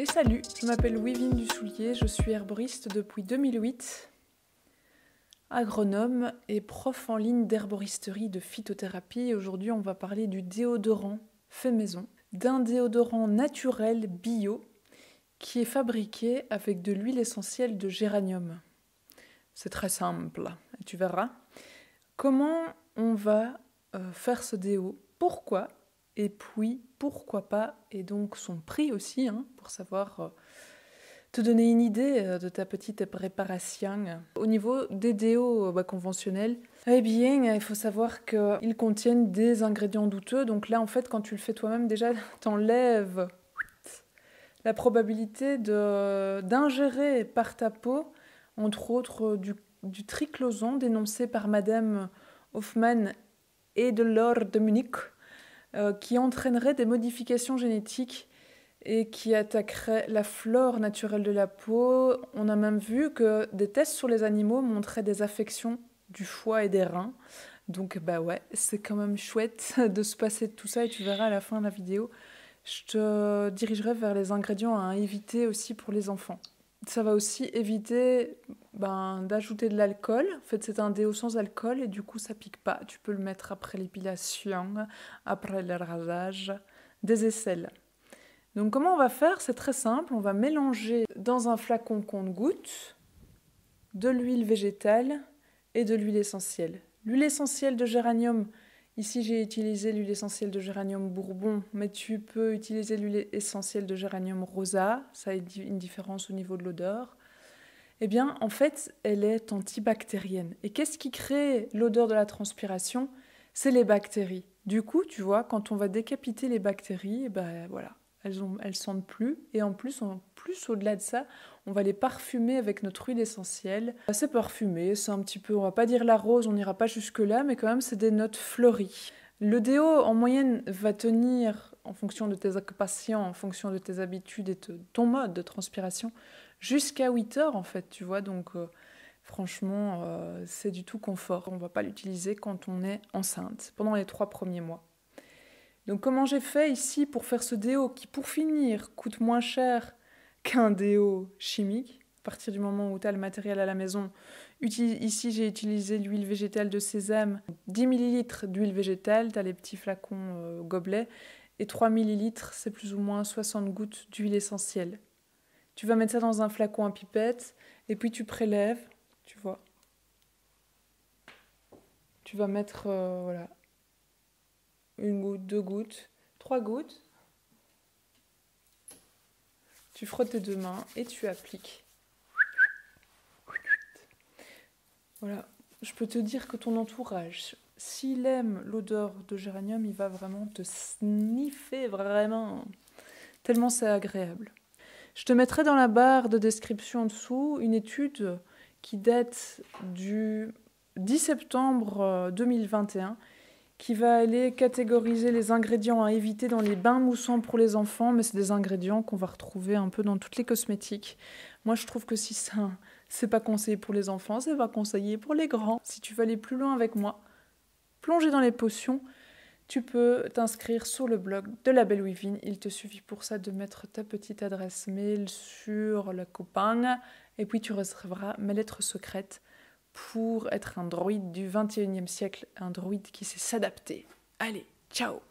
Et salut, je m'appelle Wivine Dussoulier, je suis herboriste depuis 2008, agronome et prof en ligne d'herboristerie de phytothérapie. Aujourd'hui, on va parler du déodorant fait maison, d'un déodorant naturel bio qui est fabriqué avec de l'huile essentielle de géranium. C'est très simple, et tu verras. Comment on va faire ce déo? Pourquoi? Et puis, pourquoi pas? Et donc, son prix aussi, pour savoir te donner une idée de ta petite préparation. Au niveau des déos conventionnels, eh bien, il faut savoir qu'ils contiennent des ingrédients douteux. Donc là, en fait, quand tu le fais toi-même, déjà, t'enlèves la probabilité d'ingérer par ta peau, entre autres, du triclosan dénoncé par Madame Hoffmann et de l'or de Munich, qui entraînerait des modifications génétiques et qui attaquerait la flore naturelle de la peau. On a même vu que des tests sur les animaux montraient des affections du foie et des reins. Donc bah ouais, c'est quand même chouette de se passer de tout ça et tu verras à la fin de la vidéo. Je te dirigerai vers les ingrédients à éviter aussi pour les enfants. Ça va aussi éviter d'ajouter de l'alcool. En fait, c'est un déo sans alcool et du coup, ça pique pas. Tu peux le mettre après l'épilation, après le rasage, des aisselles. Donc, comment on va faire? C'est très simple. On va mélanger dans un flacon compte-gouttes de l'huile végétale et de l'huile essentielle. L'huile essentielle de géranium, ici j'ai utilisé l'huile essentielle de géranium bourbon, mais tu peux utiliser l'huile essentielle de géranium rosa, ça a une différence au niveau de l'odeur. Eh bien, en fait, elle est antibactérienne. Et qu'est-ce qui crée l'odeur de la transpiration? C'est les bactéries. Du coup, tu vois, quand on va décapiter les bactéries, voilà, elles sentent plus. Et en plus, au-delà de ça, on va les parfumer avec notre huile essentielle. C'est parfumé, c'est un petit peu, on va pas dire la rose, on n'ira pas jusque-là, mais quand même, c'est des notes fleuries. Le déo, en moyenne, va tenir, en fonction de tes occupations, en fonction de tes habitudes et de ton mode de transpiration, jusqu'à 8 heures, en fait, tu vois. Donc, franchement, c'est du tout confort. On ne va pas l'utiliser quand on est enceinte, pendant les 3 premiers mois. Donc, comment j'ai fait ici pour faire ce déo qui, pour finir, coûte moins cher qu'un déo chimique, à partir du moment où tu as le matériel à la maison. Ici, j'ai utilisé l'huile végétale de sésame, 10 ml d'huile végétale, tu as les petits flacons gobelets, et 3 ml, c'est plus ou moins 60 gouttes d'huile essentielle. Tu vas mettre ça dans un flacon à pipette, et puis tu prélèves, tu vois. Tu vas mettre, voilà, 1 goutte, 2 gouttes, 3 gouttes. Tu frottes tes 2 mains et tu appliques. Voilà, je peux te dire que ton entourage, s'il aime l'odeur de géranium, il va vraiment te sniffer, vraiment, tellement c'est agréable. Je te mettrai dans la barre de description en dessous une étude qui date du 10 septembre 2021 qui va aller catégoriser les ingrédients à éviter dans les bains moussants pour les enfants, mais c'est des ingrédients qu'on va retrouver un peu dans toutes les cosmétiques. Moi, je trouve que si ça, c'est pas conseillé pour les enfants, c'est pas conseillé pour les grands. Si tu veux aller plus loin avec moi, plonger dans les potions, tu peux t'inscrire sur le blog de la Belle Wivine. Il te suffit pour ça de mettre ta petite adresse mail sur le copain et puis tu recevras mes lettres secrètes pour être un droïde du 21e siècle, un droïde qui sait s'adapter. Allez, ciao!